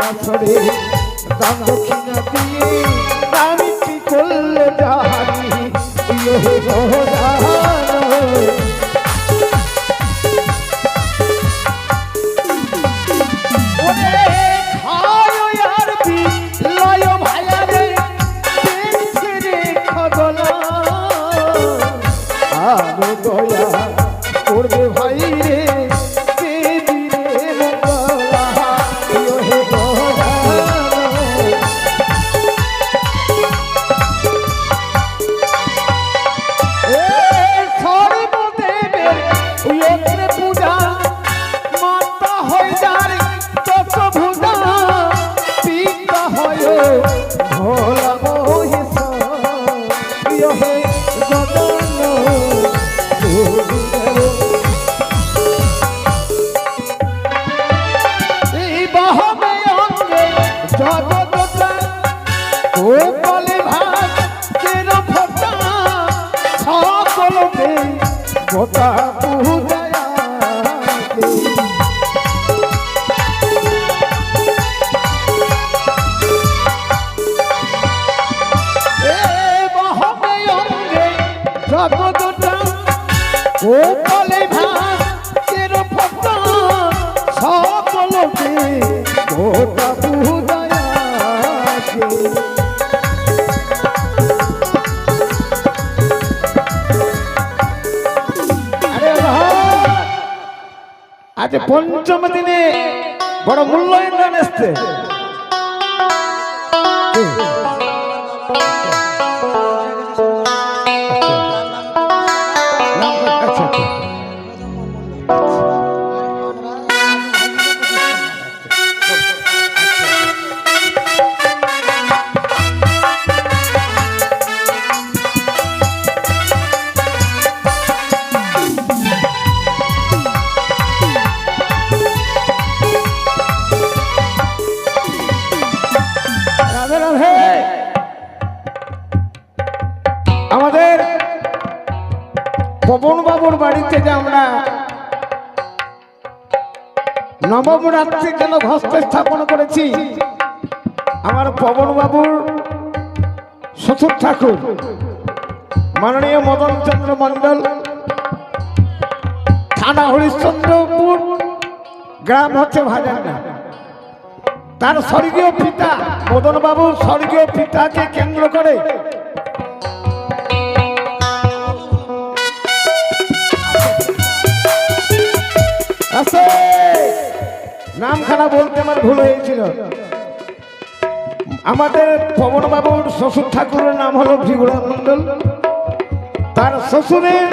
আসরে দান দক্ষিণা দিয়ে দামিটি করলে যাহারি প্রিয় ভগবান গোটা পূজায়া বহবে অঙ্গে জগৎটা ও বলে ভাতের ফটা সকলকে গোটা পূজায়া আজ পঞ্চম দিনে বড় মূল্যায়ন গান এসছে আমাদের পবন বাবুর বাড়িতে যে আমরা নবম রাত্রির জন্য ঘষ্ট স্থাপন করেছি আমার পবন বাবুর শ্বশুর ঠাকুর মাননীয় মদন চন্দ্র মণ্ডল, থানা হরিশ্চন্দ্রপুর, গ্রাম হচ্ছে ভাজান্না। তার স্বর্গীয় পিতা মদন বাবুর স্বর্গীয় পিতাকে কেন্দ্র করে নামখানা বলতে আমার ভুল হয়েছিল। আমাদের পবন বাবুর শ্বশুর ঠাকুরের নাম হলো ভিগুড়া মণ্ডল, তার শ্বশুরের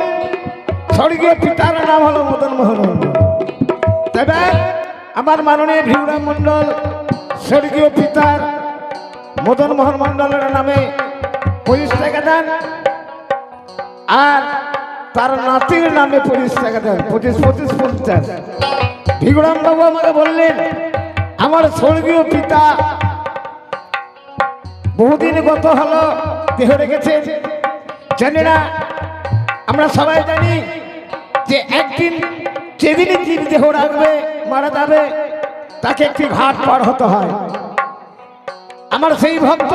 স্বর্গীয় পিতার নাম হলো মদন মোহন মণ্ডল। তবে আমার মাননীয় ভিগুড়া মণ্ডল স্বর্গীয় পিতার মদন মোহন মণ্ডলের নামে 25 টাকা দেন, আর তার নাতির নামে 25 টাকা দেন, 25-50। ভিগুড়াম বাবু আমাকে বললেন আমার স্বর্গীয় পিতা বহুদিন গত হলো দেহ রেখেছেন, জানি না আমরা সবাই জানি যে একদিন যেদিনই জীব দেহ রাখবে মারা যাবে তাকে একটি ঘাট পার হতে হয়। আমার সেই ভক্ত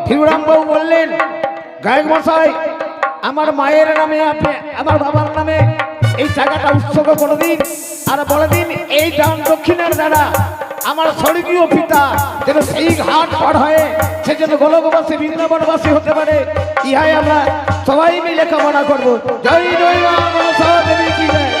ভিগুড়াম বাবু বললেন গায়ক মশাই আমার মায়ের নামে আপনি আমার বাবার নামে এই জায়গাটা উৎসর্গ করে দিন, আর বলে দিন এই দান দক্ষিণের দ্বারা আমার স্বর্গীয় পিতা যেন সেই ঘাট পার হয়ে সে যেন গোলকবাসী বৃন্দাবনবাসী হতে পারে, ইহাই আমরা সবাই মিলে কামনা করবো। জয় জয় মা মনসা দেবী কি জয়।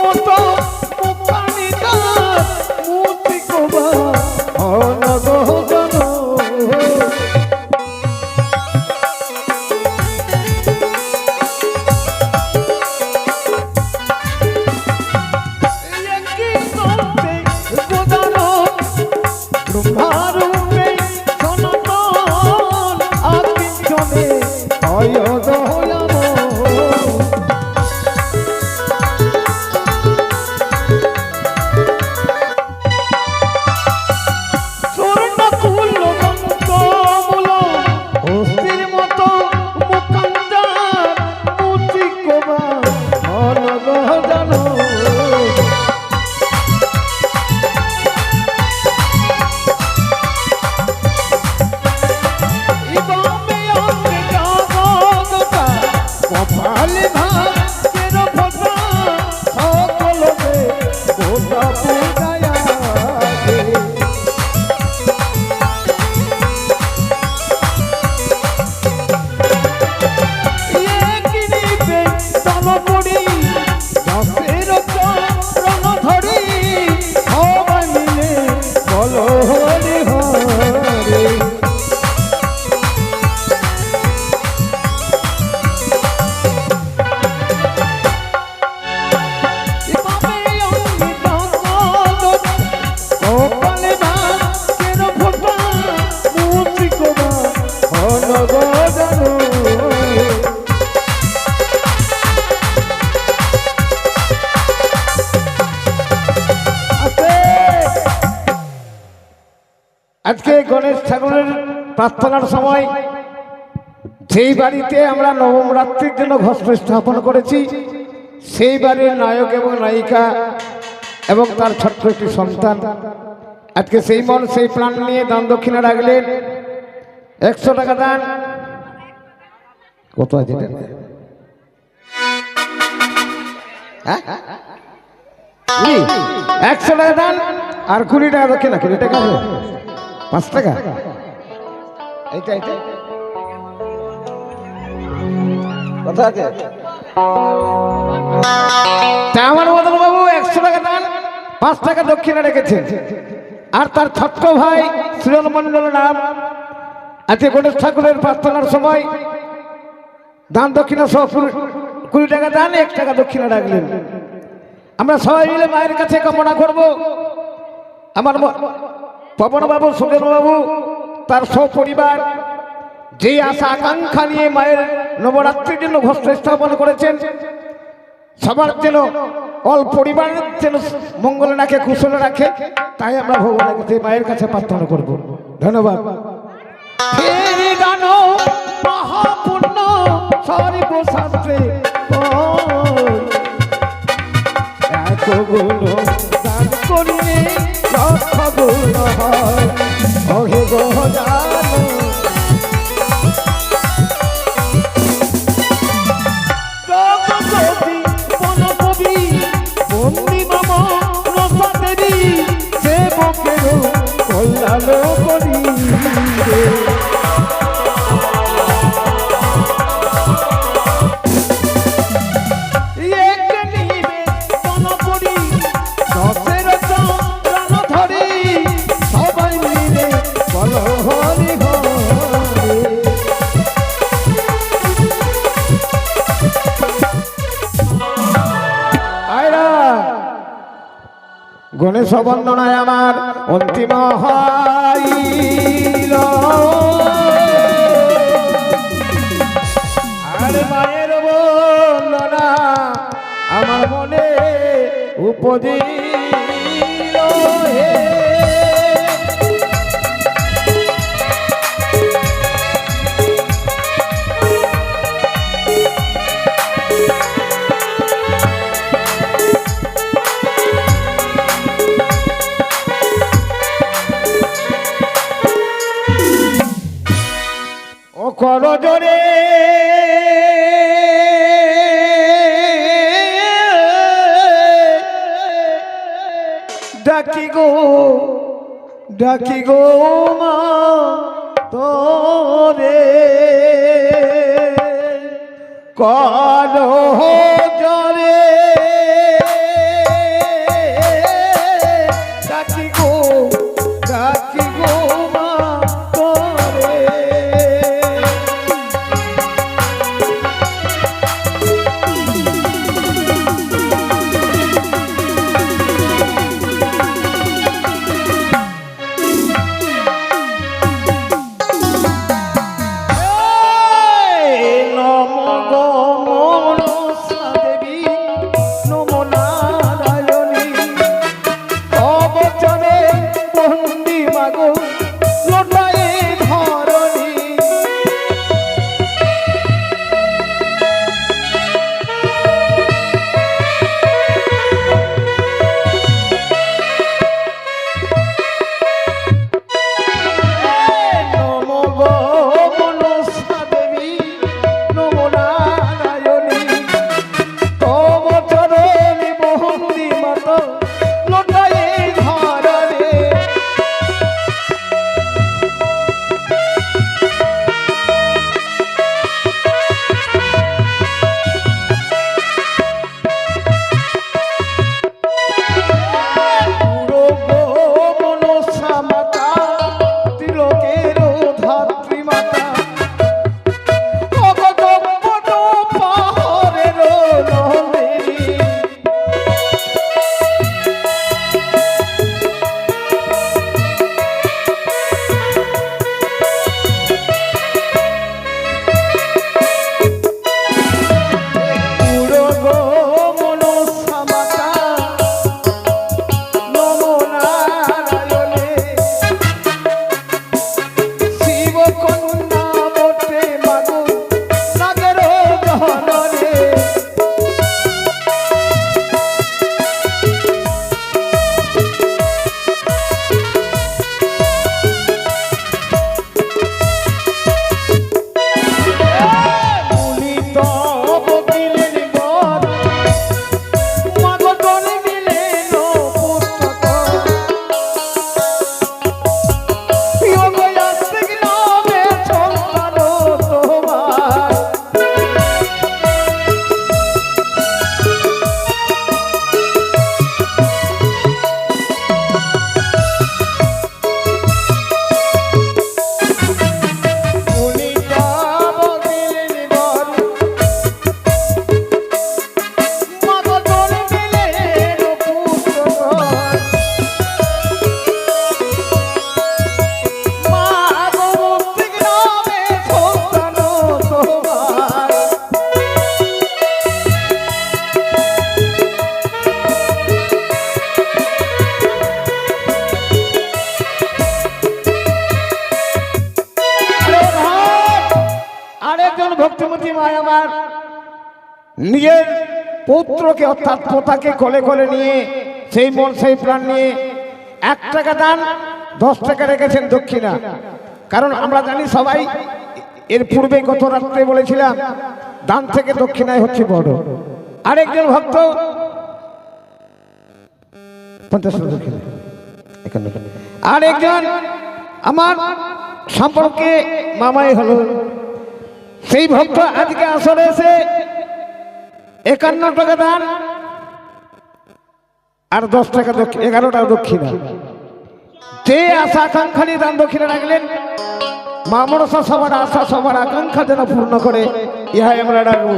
মতো মুক্তি কোবা অনগ গণেশ ঠাকুরের প্রার্থনার সময় যেই বাড়িতে আমরা নবরাত্রির জন্য ঘট স্থাপন করেছি সেই বাড়ির নায়ক এবং নায়িকা এবং তার ছোট্ট একটি সন্তান আজকে সেই মন সেই প্রাণ নিয়ে দান দক্ষিণা রাখলেন। 100 টাকা দান। কত আছে 100 টাকা দান আর 20 টাকা দক্ষিণা। 20 টাকা 5 টাকা এইটা এইটা কথা আছে। তা আমার মদন বাবু 100 টাকা দান 5 টাকা দক্ষিণা রেখেছেন। আর তার ছোট্ট ভাই সৃজন মন্ডল নাম আজকে গণেশ ঠাকুরের প্রার্থনার সময় দান দক্ষিণা সহ 20 টাকা দান 1 টাকা দক্ষিণা রাখলেন। আমরা সবাই মিলে মায়ের কাছে কামনা করব আমার পবন বাবু সুজন বাবু তার সপরিবার যে আশা আকাঙ্ক্ষা নিয়ে মায়ের নবরাত্রির জন্য ঘট স্থাপন করেছেন সবার যেন অল পরিবারের যেন মঙ্গল রাখে কুশল রাখে তাই আমরা ভগবানের কাছে মায়ের কাছে প্রার্থনা করব। ধন্যবাদ। মহাপূর্ণ সর্বশাস্ত্রে এতগুলো দান করিলে লক্ষ গুণ হয় ওহে গো জানো কল্যাণ করি গণেশ বন্দনায় আমার অন্তিম হইল আর মায়ের বন্দনা আমার মনে উপদিল হে কর জোরে ডাকি গো মা তোরে কর জোরে ডাকি গো মা তোরে নিজের পৌত্রকে অর্থাৎ পোতাকে কোলে কোলে নিয়ে সেই মন সেই প্রাণ নিয়ে 1 টাকা দান 10 টাকা রেখেছেন দক্ষিণা। কারণ আমরা জানি সবাই, এর পূর্বে গত রাত্রে বলেছিলাম দান থেকে দক্ষিণায় হচ্ছে বড়। আরেকজন ভক্ত 50 টাকা দক্ষিণা, আরেকজন আমার সম্পর্কে মামাই হলো, সেই ভক্ত আজকে আসরে এসে 51 টাকা দান আর 10 টাকা 11 টাকা দক্ষিণা। যে আশা আকাঙ্ক্ষা নিয়ে দান দক্ষিণা রাখলেন, মা মনসা সবার আশা সবার আকাঙ্ক্ষা যেন পূর্ণ করে, ইহাই আমরা ডাকবো।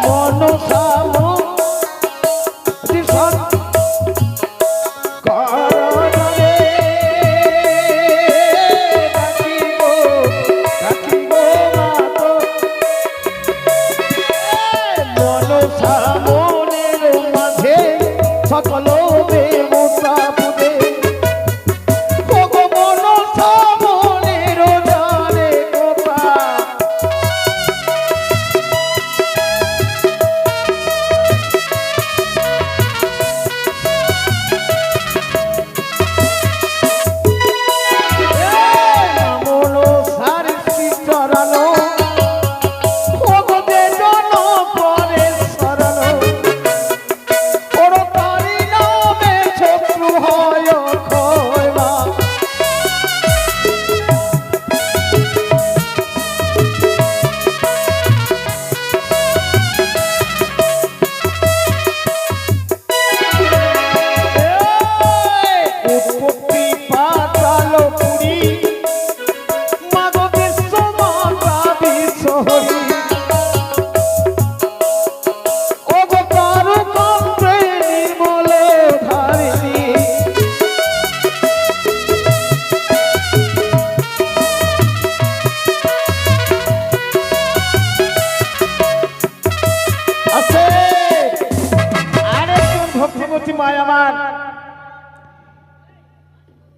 মনসা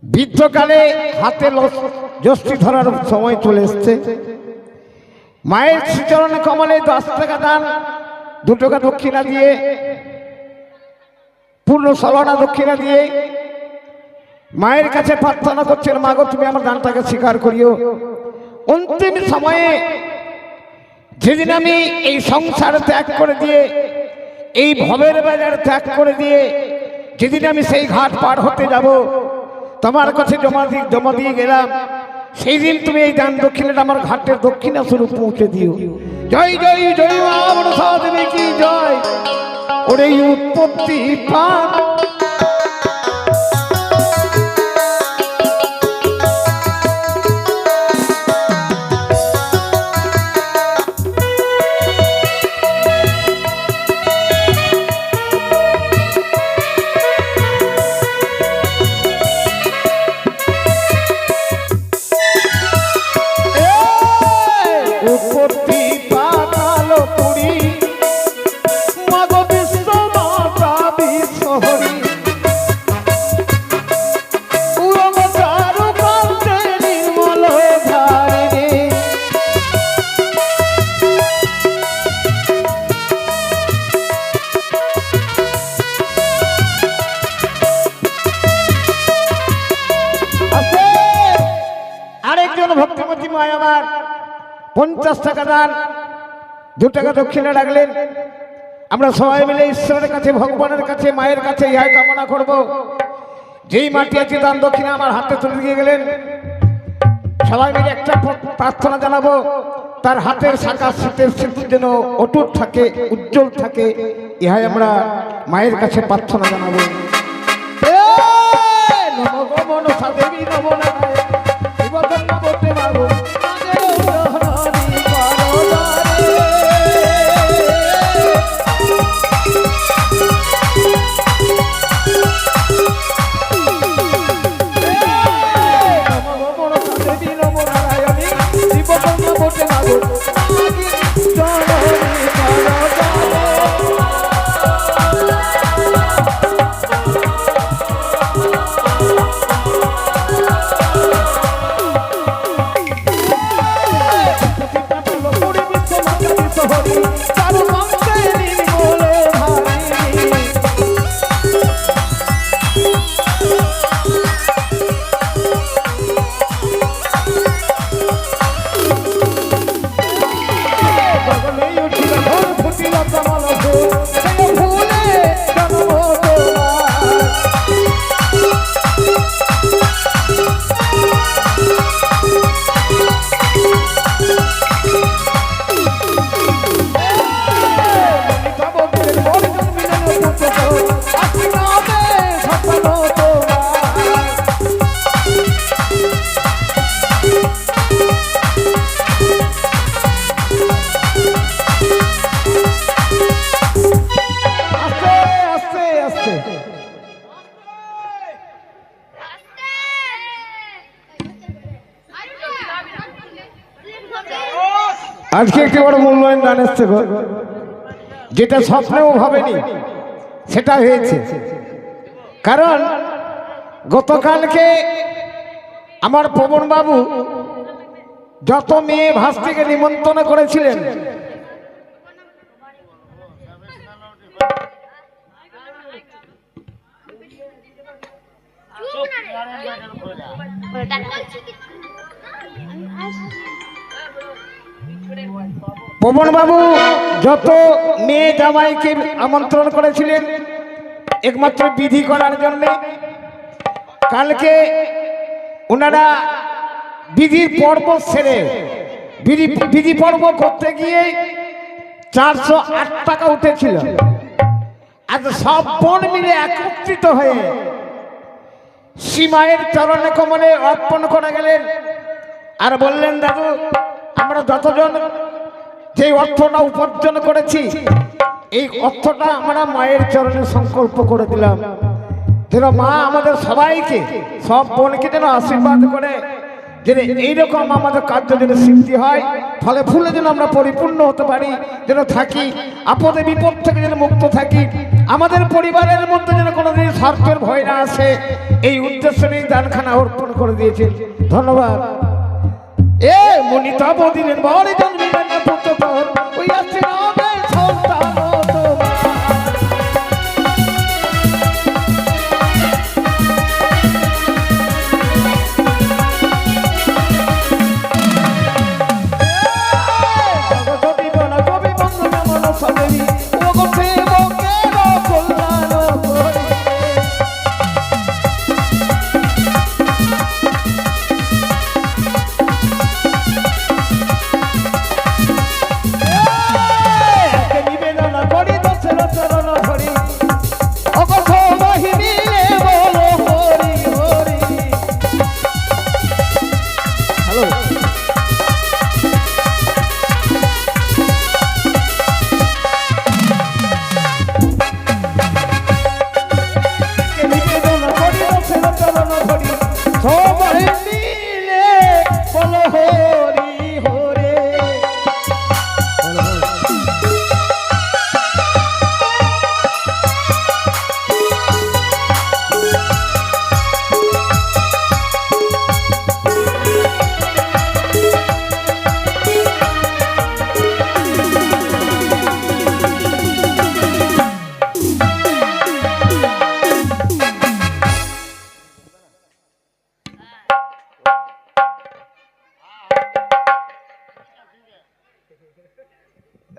বৃদ্ধকালে হাতে যষ্টি ধরার সময় চলে এসছে। মায়ের শ্রীচরণে কমলে 10 টাকা দান 2 টাকা দক্ষিণা দিয়ে, পূর্ণ 16 দক্ষিণা দিয়ে মায়ের কাছে প্রার্থনা করছেন, মা গো তুমি আমার দানটাকে স্বীকার করিও। অন্তিম সময়ে যেদিন আমি এই সংসার ত্যাগ করে দিয়ে, এই ভবের বাজার ত্যাগ করে দিয়ে যেদিন আমি সেই ঘাট পার হতে যাব, তোমার কাছে জমা দিয়ে গেলাম, সেই দিন তুমি এই দান দক্ষিণাটা আমার ঘাটের দক্ষিণা স্বরূপ পৌঁছে দিও। জয় জয় জয় মা মনসা দেবী কি জয়। ওরে উৎপত্তি পান ভক্তিমতী মা আমার 50 টাকা দান 2 টাকা দক্ষিণা রাখলেন। আমরা সবাই মিলে ঈশ্বরের কাছে, ভগবানের কাছে, মায়ের কাছে ইহাই কামনা করব, যেই মাটি আছে দান দক্ষিণা আমার হাতে তুলে দিয়ে গেলেন, সবাই মিলে একটা প্রার্থনা জানাবো, তার হাতের শাখা শীতের সিঁদুর যেন অটুট থাকে, উজ্জ্বল থাকে, ইহাই আমরা মায়ের কাছে প্রার্থনা জানাবো। নমো মনসা দেবী নমো নারায়ণ হরি তার মন্ত্রে নির্মল ভারি গগনে উঠিল ঘর ফুটিল কমল ফুল সেই ফুলে জন্ম আজকে একটি বড় মূল্যায়ন গান এসছে গো, যেটা স্বপ্নেও ভাবেনি সেটা হয়েছে। কারণ গতকালকে আমার পবন বাবু যত মেয়ে ভাস্তিকে নিমন্ত্রণ করেছিলেন পবন বাবু যত মেয়ে জামাইকে আমন্ত্রণ করেছিলেন একমাত্র বিধি করার জন্য, কালকে ওনারা বিধির পর্ব সেরে বিধি পর্ব করতে গিয়ে 408 টাকা উঠেছিল। আজ সব বোন মিলে একত্রিত হয়ে সীমায়ের চরণে কমলে অর্পণ করে গেলেন আর বললেন, দাদু আমরা যতজন যে অর্থটা উপার্জন করেছি এই অর্থটা আমরা মায়ের চরণে সংকল্প করে দিলাম, যেন মা আমাদের সবাইকে সব বোনকে যেন আশীর্বাদ করে, যেন এইরকম আমাদের কার্য যেন সিদ্ধি হয়, ফলে ফুলে যেন আমরা পরিপূর্ণ হতে পারি, যেন থাকি আপদে বিপদ থেকে যেন মুক্ত থাকি, আমাদের পরিবারের মধ্যে যেন কোনোদিন স্বার্থের ভয় না আসে, এই উদ্দেশ্যে নিয়ে দানখানা অর্পণ করে দিয়েছে। ধন্যবাদ। এ মনিতা বদিনের বড় জন্মিলেন না পুত্র তোর, ওই আসছে নবে সন্তান তোমার। জগৎ জীবন কবি বন্ধন মন সদেবী ও গোছে বকের কল্যাণ করি।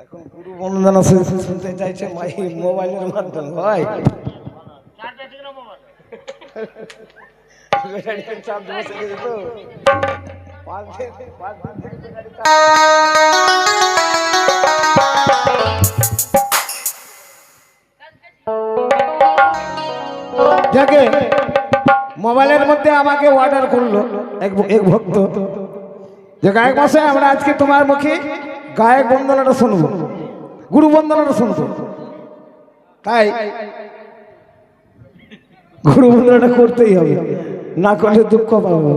এখন গুরু বন্দনা শুনতে চাইছে মোবাইলের মাধ্যমে। ভাই যাকে মোবাইলের মধ্যে আমাকে অর্ডার করলো এক ভক্ত যে গায়ক মশাই আমরা আজকে তোমার মুখে গায়ক বন্দনাটা শুনবো, গুরু বন্দনাটা শুনবো, তাই গুরু বন্দনাটা করতেই হবে, না করলে দুঃখ পাবো।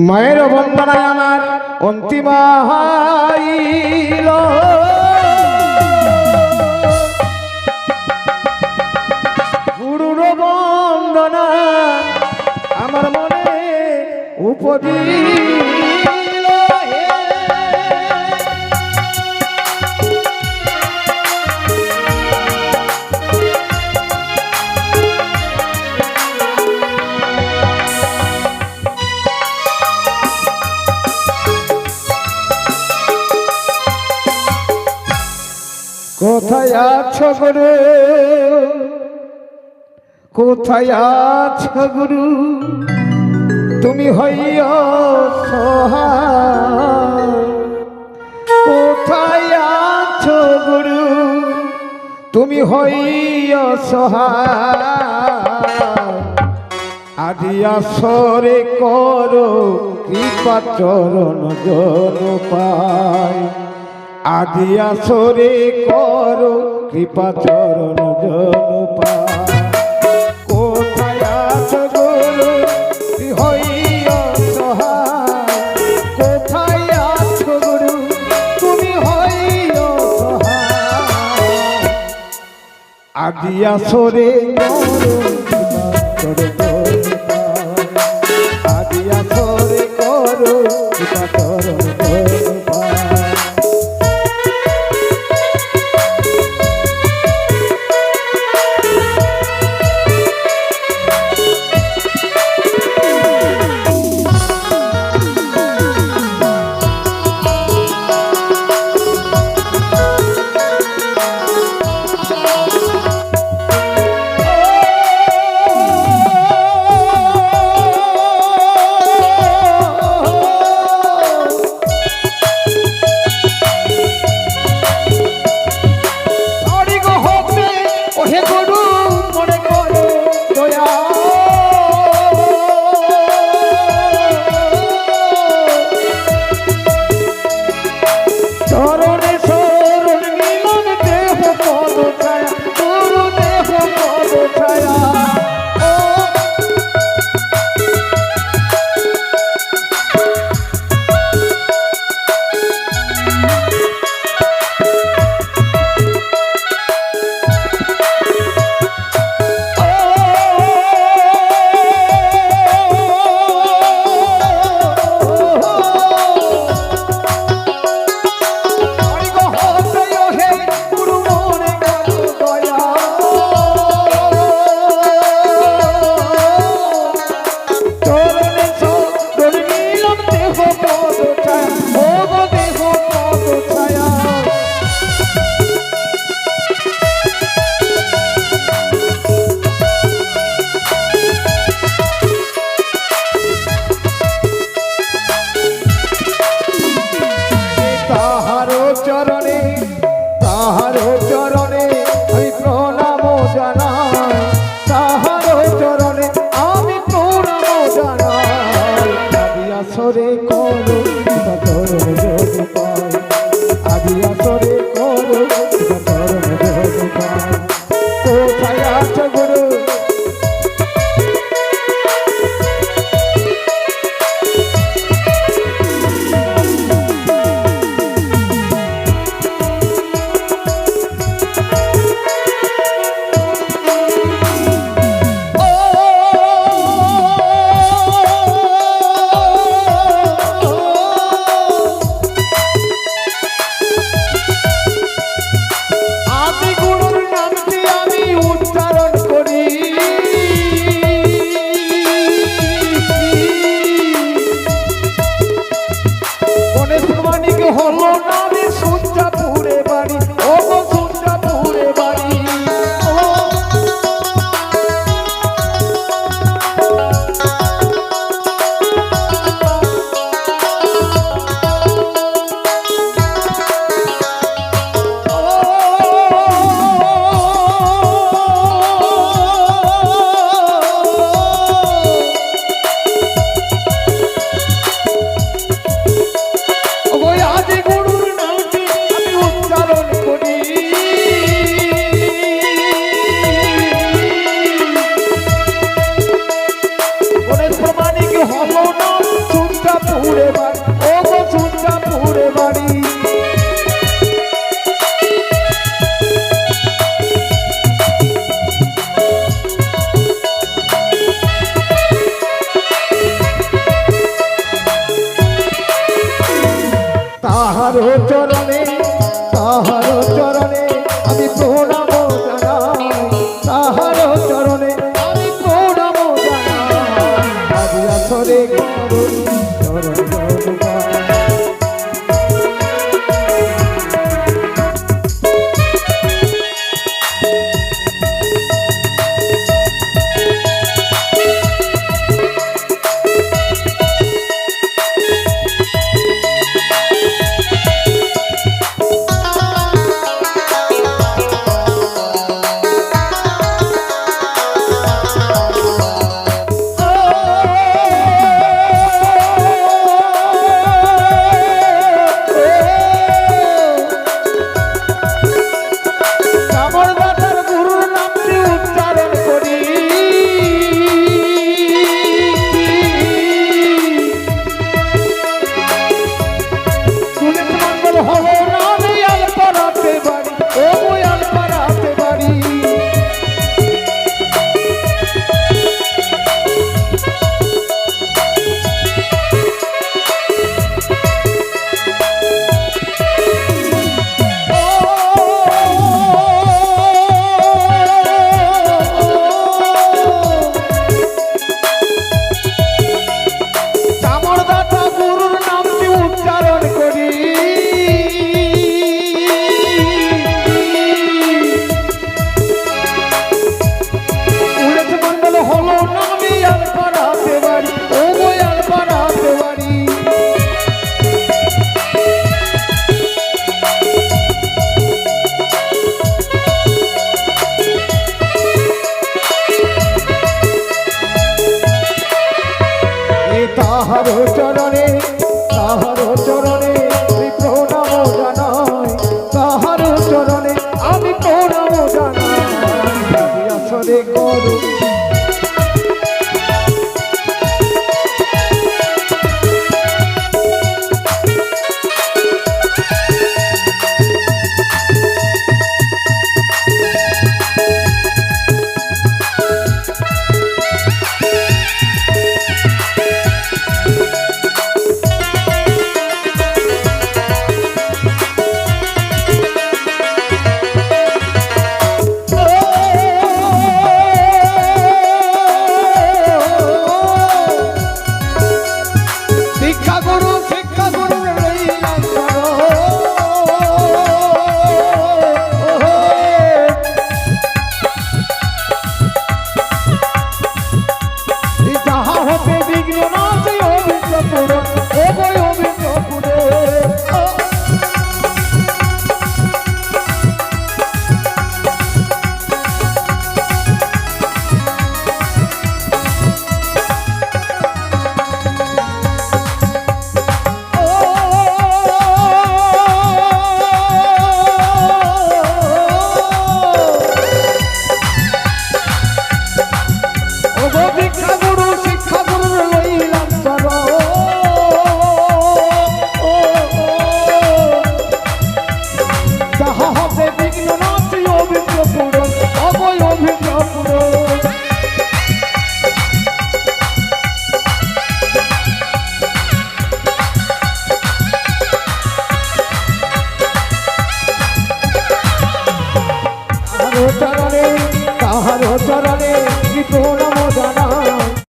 মায়ের বন্দনায় আমার অন্তিম হইল, গুরুর বন্দনা আমার মনে উপদিল। কোথায় আছো গুরু, কোথায় আছো গুরু, তুমি হইয়া সহায়। কোথায় আছো গুরু, তুমি হইয়া সহায়। আদি আসরে করো কৃপা চরণ জন পায়। আদি আসরে করো কৃপা চরণ জন পায়। কোথায় আছো গুরু, তুমি হইয়া সহায়। কোথায় আছো গুরু, তুমি হইয়া সহায়। আদি আসরে করো কৃপা চরণ জন পায়। আদি আসরে করো কৃপা চরণ জন পায়। চরণে কি প্রণাম জানাই।